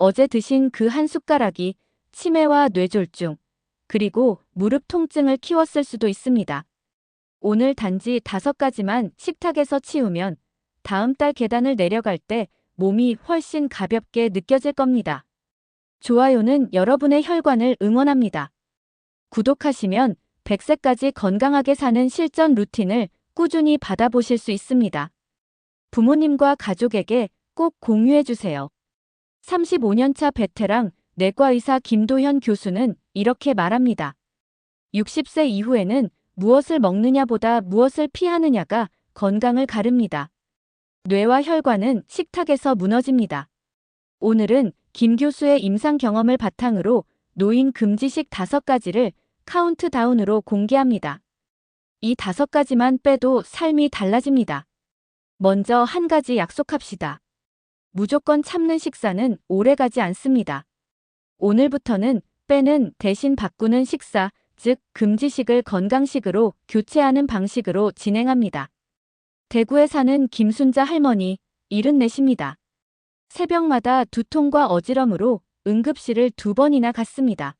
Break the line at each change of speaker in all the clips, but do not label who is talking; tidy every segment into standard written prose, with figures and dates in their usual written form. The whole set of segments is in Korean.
어제 드신 그 한 숟가락이 치매와 뇌졸중, 그리고 무릎 통증을 키웠을 수도 있습니다. 오늘 단지 5가지만 식탁에서 치우면 다음 달 계단을 내려갈 때 몸이 훨씬 가볍게 느껴질 겁니다. 좋아요는 여러분의 혈관을 응원합니다. 구독하시면 100세까지 건강하게 사는 실전 루틴을 꾸준히 받아보실 수 있습니다. 부모님과 가족에게 꼭 공유해주세요. 35년차 베테랑 내과의사 김도현 교수는 이렇게 말합니다. 60세 이후에는 무엇을 먹느냐보다 무엇을 피하느냐가 건강을 가릅니다. 뇌와 혈관은 식탁에서 무너집니다. 오늘은 김 교수의 임상 경험을 바탕으로 노인 금지식 5가지를 카운트다운으로 공개합니다. 이 5가지만 빼도 삶이 달라집니다. 먼저 한 가지 약속합시다. 무조건 참는 식사는 오래가지 않습니다. 오늘부터는 빼는 대신 바꾸는 식사, 즉 금지식을 건강식으로 교체하는 방식으로 진행합니다. 대구에 사는 김순자 할머니, 74입니다. 새벽마다 두통과 어지럼으로 응급실을 2번이나 갔습니다.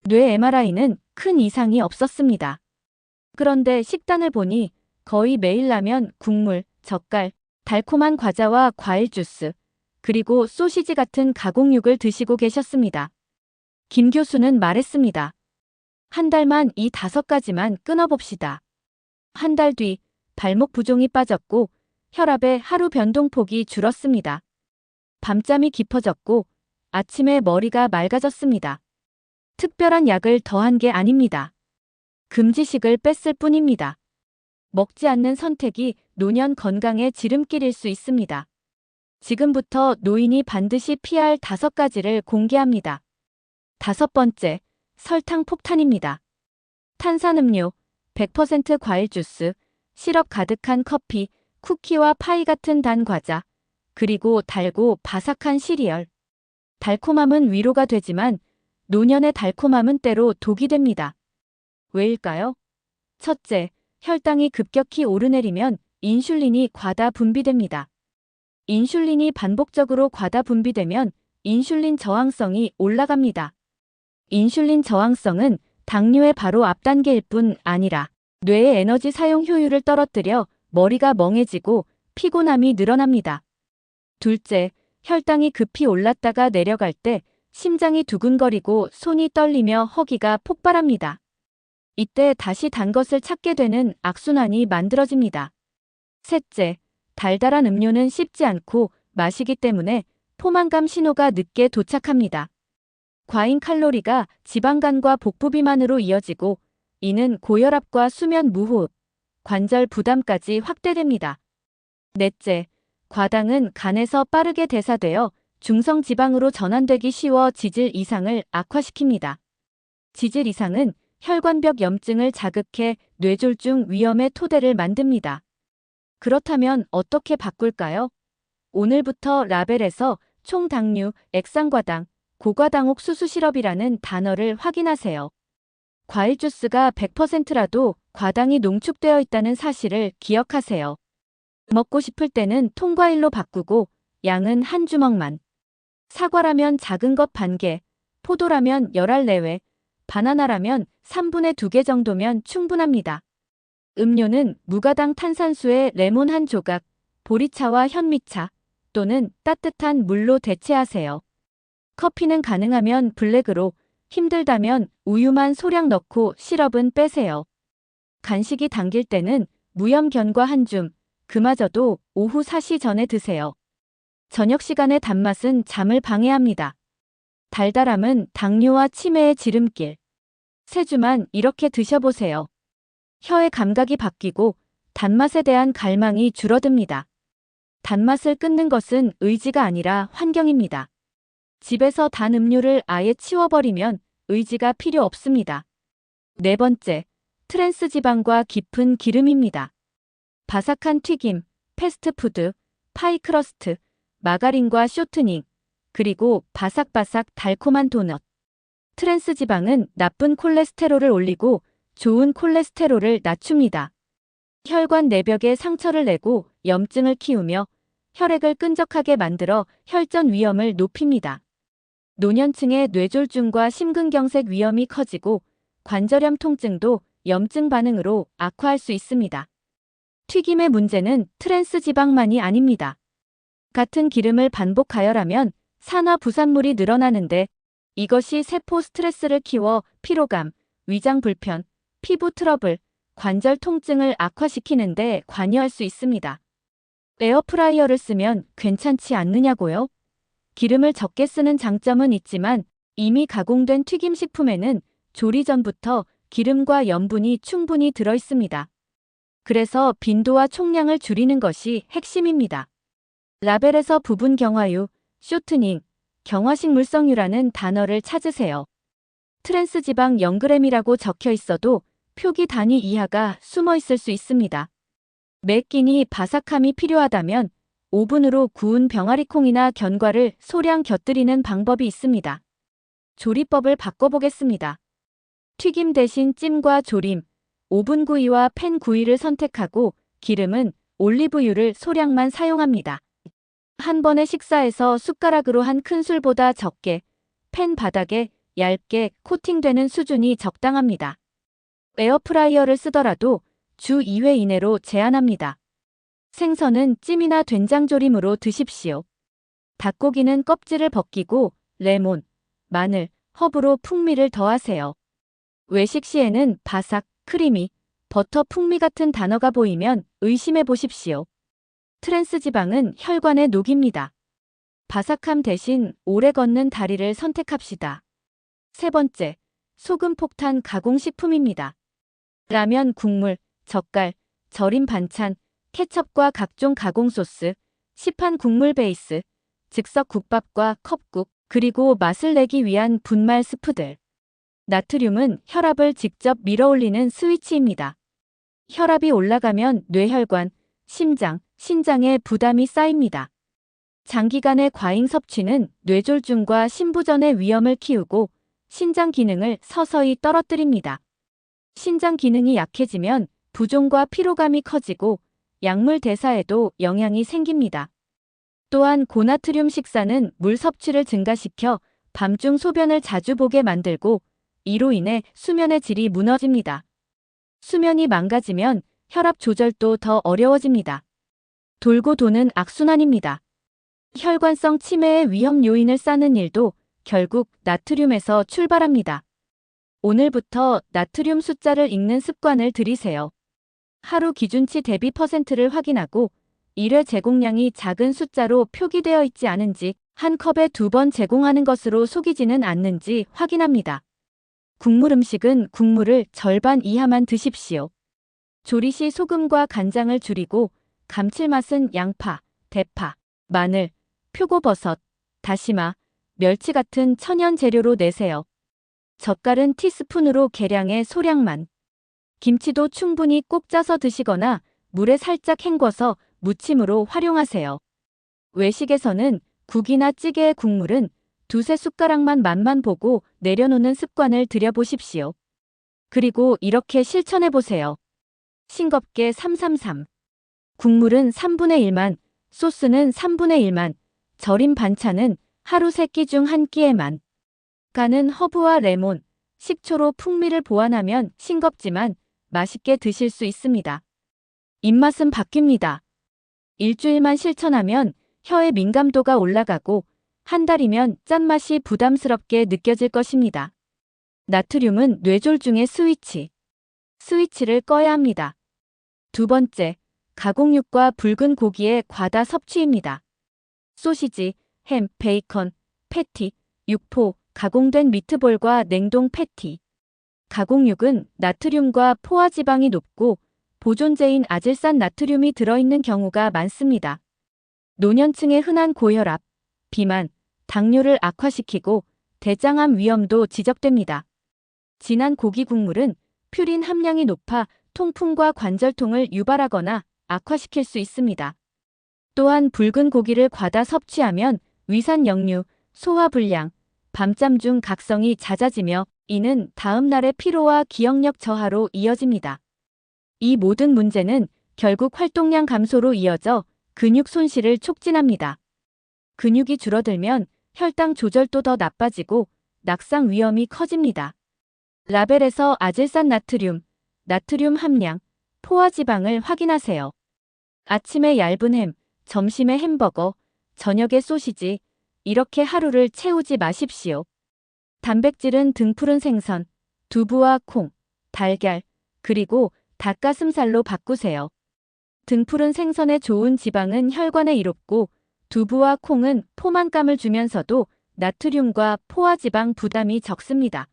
뇌 MRI는 큰 이상이 없었습니다. 그런데 식단을 보니 거의 매일 라면, 국물, 젓갈, 달콤한 과자와 과일 주스, 그리고 소시지 같은 가공육을 드시고 계셨습니다. 김 교수는 말했습니다. 한 달만 이 5가지만 끊어봅시다. 한 달 뒤 발목 부종이 빠졌고 혈압의 하루 변동폭이 줄었습니다. 밤잠이 깊어졌고 아침에 머리가 맑아졌습니다. 특별한 약을 더한 게 아닙니다. 금지식을 뺐을 뿐입니다. 먹지 않는 선택이 노년 건강의 지름길일 수 있습니다. 지금부터 노인이 반드시 피해야 할 5가지를 공개합니다. 5번째, 설탕 폭탄입니다. 탄산음료, 100% 과일 주스, 시럽 가득한 커피, 쿠키와 파이 같은 단 과자, 그리고 달고 바삭한 시리얼. 달콤함은 위로가 되지만 노년의 달콤함은 때로 독이 됩니다. 왜일까요? 첫째, 혈당이 급격히 오르내리면 인슐린이 과다 분비됩니다. 인슐린이 반복적으로 과다 분비되면 인슐린 저항성이 올라갑니다. 인슐린 저항성은 당뇨의 바로 앞단계일 뿐 아니라 뇌의 에너지 사용 효율을 떨어뜨려 머리가 멍해지고 피곤함이 늘어납니다. 둘째, 혈당이 급히 올랐다가 내려갈 때 심장이 두근거리고 손이 떨리며 허기가 폭발합니다. 이때 다시 단 것을 찾게 되는 악순환이 만들어집니다. 셋째, 달달한 음료는 씹지 않고 마시기 때문에 포만감 신호가 늦게 도착합니다. 과잉 칼로리가 지방간과 복부 비만으로 이어지고 이는 고혈압과 수면 무호흡, 관절 부담까지 확대됩니다. 넷째, 과당은 간에서 빠르게 대사되어 중성지방으로 전환되기 쉬워 지질 이상을 악화시킵니다. 지질 이상은 혈관벽 염증을 자극해 뇌졸중 위험의 토대를 만듭니다. 그렇다면 어떻게 바꿀까요? 오늘부터 라벨에서 총당류, 액상과당, 고과당옥 수수시럽이라는 단어를 확인하세요. 과일 주스가 100%라도 과당이 농축되어 있다는 사실을 기억하세요. 먹고 싶을 때는 통과일로 바꾸고 양은 한 주먹만. 사과라면 작은 것 1개, 포도라면 열알 내외, 바나나라면 3분의 2개 정도면 충분합니다. 음료는 무가당 탄산수에 레몬 한 조각, 보리차와 현미차 또는 따뜻한 물로 대체하세요. 커피는 가능하면 블랙으로, 힘들다면 우유만 소량 넣고 시럽은 빼세요. 간식이 당길 때는 무염견과 한 줌, 그마저도 오후 4시 전에 드세요. 저녁 시간의 단맛은 잠을 방해합니다. 달달함은 당뇨와 치매의 지름길. 3주만 이렇게 드셔보세요. 혀의 감각이 바뀌고 단맛에 대한 갈망이 줄어듭니다. 단맛을 끊는 것은 의지가 아니라 환경입니다. 집에서 단 음료를 아예 치워버리면 의지가 필요 없습니다. 4번째, 트랜스 지방과 깊은 기름입니다. 바삭한 튀김, 패스트푸드, 파이 크러스트, 마가린과 쇼트닝, 그리고 바삭바삭 달콤한 도넛. 트랜스 지방은 나쁜 콜레스테롤을 올리고 좋은 콜레스테롤을 낮춥니다. 혈관 내벽에 상처를 내고 염증을 키우며 혈액을 끈적하게 만들어 혈전 위험을 높입니다. 노년층의 뇌졸중과 심근경색 위험이 커지고 관절염 통증도 염증 반응으로 악화할 수 있습니다. 튀김의 문제는 트랜스 지방만이 아닙니다. 같은 기름을 반복 가열하면 산화 부산물이 늘어나는데 이것이 세포 스트레스를 키워 피로감, 위장 불편, 피부 트러블, 관절 통증을 악화시키는데 관여할 수 있습니다. 에어프라이어를 쓰면 괜찮지 않느냐고요? 기름을 적게 쓰는 장점은 있지만 이미 가공된 튀김식품에는 조리 전부터 기름과 염분이 충분히 들어 있습니다. 그래서 빈도와 총량을 줄이는 것이 핵심입니다. 라벨에서 부분 경화유, 쇼트닝, 경화식 물성유라는 단어를 찾으세요. 트랜스 지방 0g이라고 적혀 있어도 표기 단위 이하가 숨어 있을 수 있습니다. 매 끼니 바삭함이 필요하다면 오븐으로 구운 병아리콩이나 견과를 소량 곁들이는 방법이 있습니다. 조리법을 바꿔보겠습니다. 튀김 대신 찜과 조림, 오븐 구이와 팬 구이를 선택하고 기름은 올리브유를 소량만 사용합니다. 한 번의 식사에서 숟가락으로 한 큰술보다 적게, 팬 바닥에 얇게 코팅되는 수준이 적당합니다. 에어프라이어를 쓰더라도 주 2회 이내로 제한합니다. 생선은 찜이나 된장조림으로 드십시오. 닭고기는 껍질을 벗기고 레몬, 마늘, 허브로 풍미를 더하세요. 외식 시에는 바삭, 크리미, 버터 풍미 같은 단어가 보이면 의심해 보십시오. 트랜스 지방은 혈관에 녹입니다. 바삭함 대신 오래 걷는 다리를 선택합시다. 세 번째, 소금 폭탄 가공식품입니다. 라면 국물, 젓갈, 절임 반찬, 케첩과 각종 가공 소스, 시판 국물 베이스, 즉석 국밥과 컵국, 그리고 맛을 내기 위한 분말 스프들. 나트륨은 혈압을 직접 밀어올리는 스위치입니다. 혈압이 올라가면 뇌혈관, 심장, 신장에 부담이 쌓입니다. 장기간의 과잉 섭취는 뇌졸중과 심부전의 위험을 키우고 신장 기능을 서서히 떨어뜨립니다. 신장 기능이 약해지면 부종과 피로감이 커지고 약물 대사에도 영향이 생깁니다. 또한 고나트륨 식사는 물 섭취를 증가시켜 밤중 소변을 자주 보게 만들고 이로 인해 수면의 질이 무너집니다. 수면이 망가지면 혈압 조절도 더 어려워집니다. 돌고 도는 악순환입니다. 혈관성 치매의 위험 요인을 쌓는 일도 결국 나트륨에서 출발합니다. 오늘부터 나트륨 숫자를 읽는 습관을 들이세요. 하루 기준치 대비 퍼센트를 확인하고 1회 제공량이 작은 숫자로 표기되어 있지 않은지, 한 컵에 2번 제공하는 것으로 속이지는 않는지 확인합니다. 국물 음식은 국물을 절반 이하만 드십시오. 조리 시 소금과 간장을 줄이고 감칠맛은 양파, 대파, 마늘, 표고버섯, 다시마, 멸치 같은 천연 재료로 내세요. 젓갈은 티스푼으로 계량해 소량만. 김치도 충분히 꼭 짜서 드시거나 물에 살짝 헹궈서 무침으로 활용하세요. 외식에서는 국이나 찌개의 국물은 두세 숟가락만 맛만 보고 내려놓는 습관을 들여보십시오. 그리고 이렇게 실천해보세요. 싱겁게 333. 국물은 3분의 1만, 소스는 3분의 1만, 절임 반찬은 하루 3끼 중 1끼에만. 간은 허브와 레몬, 식초로 풍미를 보완하면 싱겁지만 맛있게 드실 수 있습니다. 입맛은 바뀝니다. 일주일만 실천하면 혀의 민감도가 올라가고 한 달이면 짠맛이 부담스럽게 느껴질 것입니다. 나트륨은 뇌졸중의 스위치. 스위치를 꺼야 합니다. 두 번째, 가공육과 붉은 고기의 과다 섭취입니다. 소시지, 햄, 베이컨, 패티, 육포, 가공된 미트볼과 냉동 패티. 가공육은 나트륨과 포화지방이 높고 보존제인 아질산 나트륨이 들어있는 경우가 많습니다. 노년층의 흔한 고혈압, 비만, 당뇨를 악화시키고 대장암 위험도 지적됩니다. 진한 고기 국물은 퓨린 함량이 높아 통풍과 관절통을 유발하거나 악화시킬 수 있습니다. 또한 붉은 고기를 과다 섭취하면 위산 역류, 소화불량, 밤잠 중 각성이 잦아지며 이는 다음 날의 피로와 기억력 저하로 이어집니다. 이 모든 문제는 결국 활동량 감소로 이어져 근육 손실을 촉진합니다. 근육이 줄어들면 혈당 조절도 더 나빠지고 낙상 위험이 커집니다. 라벨에서 아질산 나트륨, 나트륨 함량, 포화지방을 확인하세요. 아침에 얇은 햄, 점심에 햄버거, 저녁에 소시지, 이렇게 하루를 채우지 마십시오. 단백질은 등푸른 생선, 두부와 콩, 달걀, 그리고 닭가슴살로 바꾸세요. 등푸른 생선의 좋은 지방은 혈관에 이롭고 두부와 콩은 포만감을 주면서도 나트륨과 포화지방 부담이 적습니다.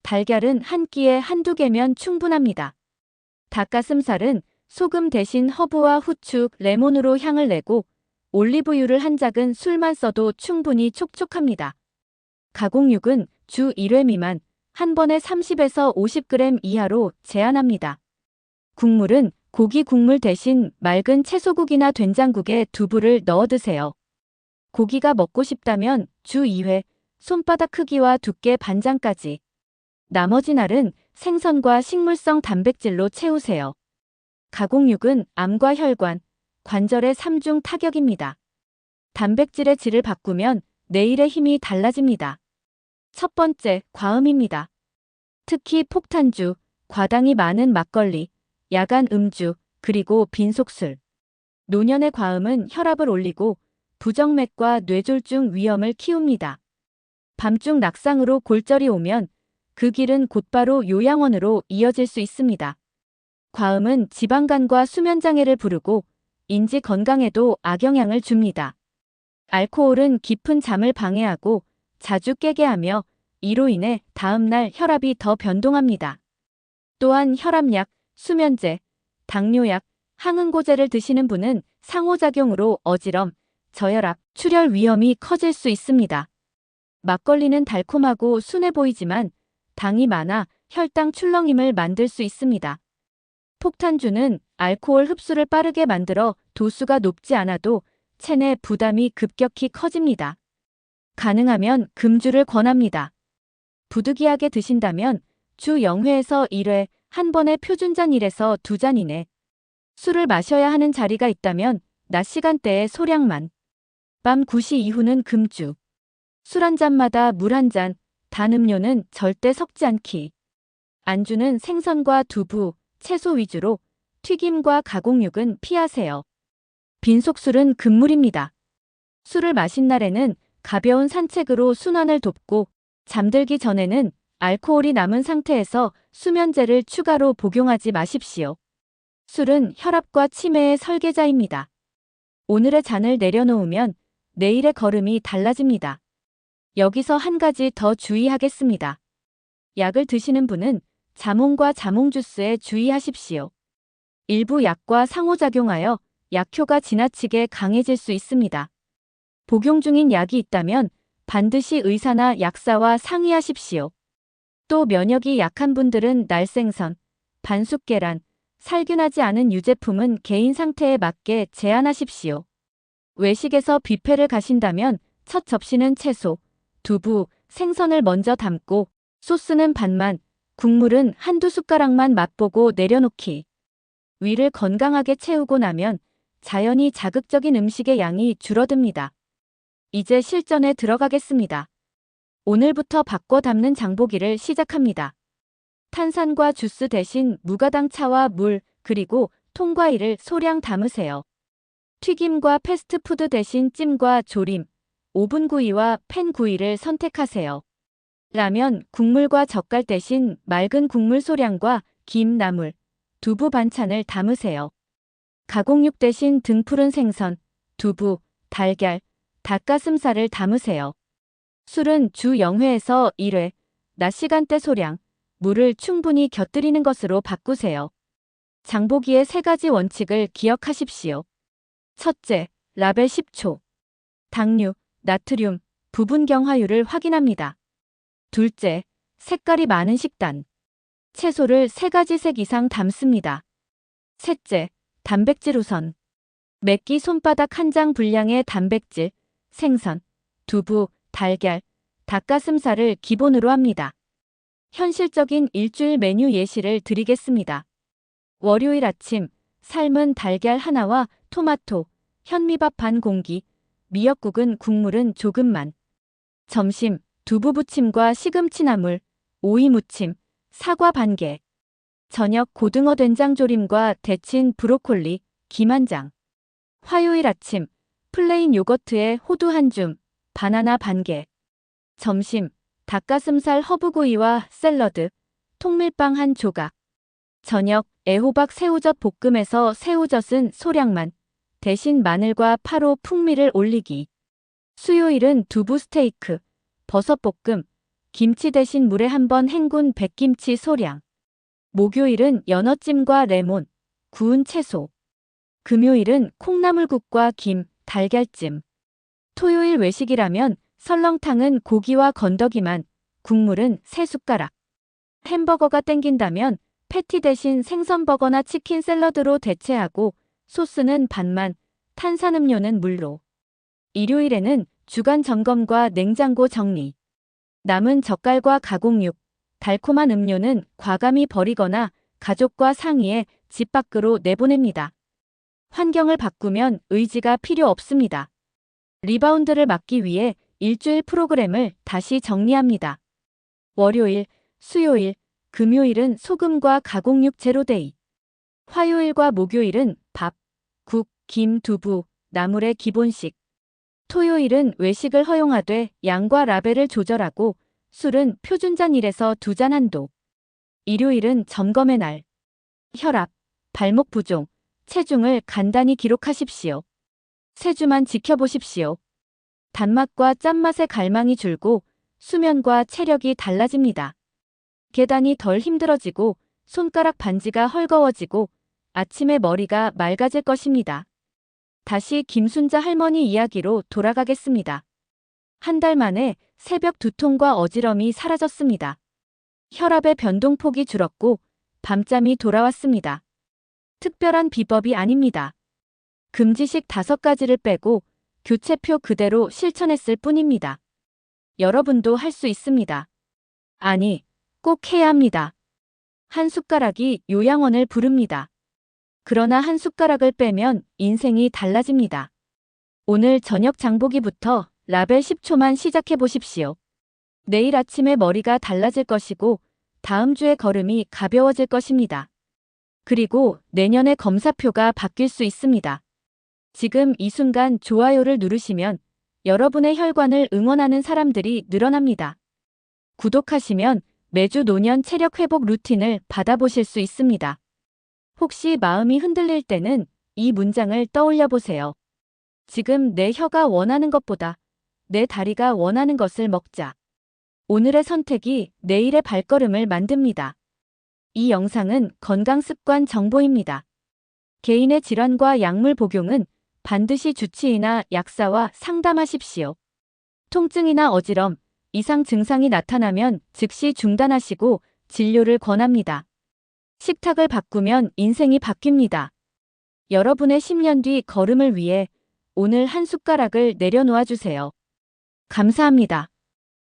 달걀은 한 끼에 한두 개면 충분합니다. 닭가슴살은 소금 대신 허브와 후추, 레몬으로 향을 내고 올리브유를 한 작은 술만 써도 충분히 촉촉합니다. 가공육은 주 1회 미만, 한 번에 30에서 50g 이하로 제한합니다. 국물은 고기 국물 대신 맑은 채소국이나 된장국에 두부를 넣어 드세요. 고기가 먹고 싶다면 주 2회, 손바닥 크기와 두께 반장까지. 나머지 날은 생선과 식물성 단백질로 채우세요. 가공육은 암과 혈관, 관절의 3중 타격입니다. 단백질의 질을 바꾸면 내일의 힘이 달라집니다. 첫 번째, 과음입니다. 특히 폭탄주, 과당이 많은 막걸리, 야간 음주, 그리고 빈속술. 노년의 과음은 혈압을 올리고 부정맥과 뇌졸중 위험을 키웁니다. 밤중 낙상으로 골절이 오면 그 길은 곧바로 요양원으로 이어질 수 있습니다. 과음은 지방간과 수면장애를 부르고 인지 건강에도 악영향을 줍니다. 알코올은 깊은 잠을 방해하고 자주 깨게 하며 이로 인해 다음날 혈압이 더 변동합니다. 또한 혈압약, 수면제, 당뇨약, 항응고제를 드시는 분은 상호작용으로 어지럼, 저혈압, 출혈 위험이 커질 수 있습니다. 막걸리는 달콤하고 순해 보이지만 당이 많아 혈당 출렁임을 만들 수 있습니다. 폭탄주는 알코올 흡수를 빠르게 만들어 도수가 높지 않아도 체내 부담이 급격히 커집니다. 가능하면 금주를 권합니다. 부득이하게 드신다면 주 0회에서 1회, 한 번에 표준잔 1에서 2잔 이내. 술을 마셔야 하는 자리가 있다면 낮 시간대에 소량만. 밤 9시 이후는 금주. 술 한 잔마다 물 한 잔, 단 음료는 절대 섞지 않기. 안주는 생선과 두부, 채소 위주로, 튀김과 가공육은 피하세요. 빈속술은 금물입니다. 술을 마신 날에는 가벼운 산책으로 순환을 돕고 잠들기 전에는 알코올이 남은 상태에서 수면제를 추가로 복용하지 마십시오. 술은 혈압과 치매의 설계자입니다. 오늘의 잔을 내려놓으면 내일의 걸음이 달라집니다. 여기서 한 가지 더 주의하겠습니다. 약을 드시는 분은 자몽과 자몽 주스에 주의하십시오. 일부 약과 상호작용하여 약효가 지나치게 강해질 수 있습니다. 복용 중인 약이 있다면 반드시 의사나 약사와 상의하십시오. 또 면역이 약한 분들은 날생선, 반숙계란, 살균하지 않은 유제품은 개인 상태에 맞게 제한하십시오. 외식에서 뷔페를 가신다면 첫 접시는 채소, 두부, 생선을 먼저 담고 소스는 반만, 국물은 한두 숟가락만 맛보고 내려놓기. 위를 건강하게 채우고 나면 자연히 자극적인 음식의 양이 줄어듭니다. 이제 실전에 들어가겠습니다. 오늘부터 바꿔 담는 장보기를 시작합니다. 탄산과 주스 대신 무가당 차와 물, 그리고 통과일을 소량 담으세요. 튀김과 패스트푸드 대신 찜과 조림, 오븐구이와 팬구이를 선택하세요. 라면, 국물과 젓갈 대신 맑은 국물 소량과 김, 나물, 두부 반찬을 담으세요. 가공육 대신 등푸른 생선, 두부, 달걀, 닭가슴살을 담으세요. 술은 주 0회에서 1회, 낮 시간대 소량, 물을 충분히 곁들이는 것으로 바꾸세요. 장보기의 3가지 원칙을 기억하십시오. 첫째, 라벨 10초. 당류, 나트륨, 부분 경화율을 확인합니다. 둘째, 색깔이 많은 식단. 채소를 3가지 색 이상 담습니다. 셋째, 단백질 우선. 매끼 손바닥 한 장 분량의 단백질, 생선, 두부, 달걀, 닭가슴살을 기본으로 합니다. 현실적인 일주일 메뉴 예시를 드리겠습니다. 월요일 아침, 삶은 달걀 하나와 토마토, 현미밥 반 공기, 미역국은 국물은 조금만. 점심, 두부 부침과 시금치 나물, 오이 무침, 사과 반개. 저녁, 고등어 된장조림과 데친 브로콜리, 김 한 장. 화요일 아침, 플레인 요거트에 호두 한 줌, 바나나 반개. 점심, 닭가슴살 허브구이와 샐러드, 통밀빵 한 조각. 저녁, 애호박 새우젓 볶음에서 새우젓은 소량만, 대신 마늘과 파로 풍미를 올리기. 수요일은 두부 스테이크, 버섯볶음, 김치 대신 물에 한번 헹군 백김치 소량. 목요일은 연어찜과 레몬, 구운 채소. 금요일은 콩나물국과 김, 달걀찜. 토요일 외식이라면 설렁탕은 고기와 건더기만, 국물은 3숟가락. 햄버거가 땡긴다면 패티 대신 생선버거나 치킨 샐러드로 대체하고 소스는 반만, 탄산음료는 물로. 일요일에는 주간 점검과 냉장고 정리. 남은 젓갈과 가공육, 달콤한 음료는 과감히 버리거나 가족과 상의해 집 밖으로 내보냅니다. 환경을 바꾸면 의지가 필요 없습니다. 리바운드를 막기 위해 일주일 프로그램을 다시 정리합니다. 월요일, 수요일, 금요일은 소금과 가공육 제로데이. 화요일과 목요일은 밥, 국, 김, 두부, 나물의 기본식. 토요일은 외식을 허용하되 양과 라벨을 조절하고 술은 표준잔 1에서 2잔 한도. 일요일은 점검의 날. 혈압, 발목 부종, 체중을 간단히 기록하십시오. 3주만 지켜보십시오. 단맛과 짠맛의 갈망이 줄고 수면과 체력이 달라집니다. 계단이 덜 힘들어지고 손가락 반지가 헐거워지고 아침에 머리가 맑아질 것입니다. 다시 김순자 할머니 이야기로 돌아가겠습니다. 한 달 만에 새벽 두통과 어지럼이 사라졌습니다. 혈압의 변동폭이 줄었고 밤잠이 돌아왔습니다. 특별한 비법이 아닙니다. 금지식 5가지를 빼고 교체표 그대로 실천했을 뿐입니다. 여러분도 할 수 있습니다. 아니, 꼭 해야 합니다. 한 숟가락이 요양원을 부릅니다. 그러나 한 숟가락을 빼면 인생이 달라집니다. 오늘 저녁 장보기부터 라벨 10초만 시작해 보십시오. 내일 아침에 머리가 달라질 것이고 다음 주에 걸음이 가벼워질 것입니다. 그리고 내년에 검사표가 바뀔 수 있습니다. 지금 이 순간 좋아요를 누르시면 여러분의 혈관을 응원하는 사람들이 늘어납니다. 구독하시면 매주 노년 체력 회복 루틴을 받아보실 수 있습니다. 혹시 마음이 흔들릴 때는 이 문장을 떠올려 보세요. 지금 내 혀가 원하는 것보다 내 다리가 원하는 것을 먹자. 오늘의 선택이 내일의 발걸음을 만듭니다. 이 영상은 건강습관 정보입니다. 개인의 질환과 약물 복용은 반드시 주치의나 약사와 상담하십시오. 통증이나 어지럼, 이상 증상이 나타나면 즉시 중단하시고 진료를 권합니다. 식탁을 바꾸면 인생이 바뀝니다. 여러분의 10년 뒤 걸음을 위해 오늘 한 숟가락을 내려놓아 주세요. 감사합니다.